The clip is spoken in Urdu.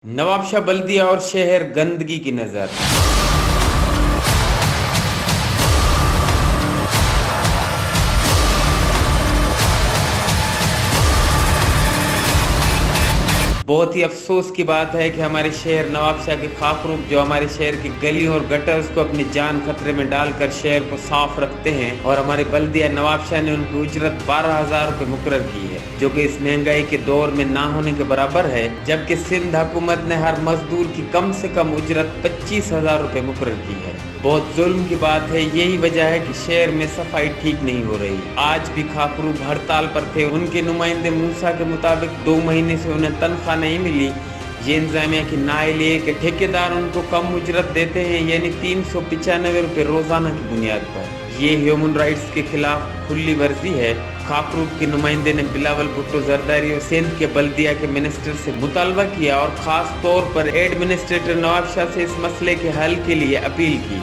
نواب شاہ بلدیہ اور شہر گندگی کی نظر۔ بہت ہی افسوس کی بات ہے کہ ہمارے شہر نواب شاہ کے خاکروب جو ہمارے شہر کی گلیوں اور گٹرز کو اپنی جان خطرے میں ڈال کر شہر کو صاف رکھتے ہیں، اور ہمارے بلدیہ نواب شاہ نے ان کی اجرت 12,000 روپے مقرر کی ہے، جو کہ اس مہنگائی کے دور میں نہ ہونے کے برابر ہے، جبکہ سندھ حکومت نے ہر مزدور کی کم سے کم اجرت 25,000 روپے مقرر کی ہے۔ بہت ظلم کی بات ہے، یہی وجہ ہے کہ شہر میں صفائی ٹھیک نہیں ہو رہی۔ آج بھی خاکروب ہڑتال پر تھے۔ ان کے نمائندے موسیٰ کے مطابق 2 مہینے سے انہیں تنخواہ نہیں ملی۔ یہ انتظامیہ کی نااہلی ہے کہ ٹھیکیدار ان کو کم اجرت دیتے ہیں، یعنی 395 روپے روزانہ کی بنیاد پر۔ یہ ہیومن رائٹس کے خلاف کھلی ورزی ہے۔ خاکروب کے نمائندے نے بلاول بھٹو زرداری اور سندھ کے بلدیہ کے منسٹر سے مطالبہ کیا اور خاص طور پر ایڈمنسٹریٹر نواب شاہ سے اس مسئلے کے حل کے لیے اپیل کی۔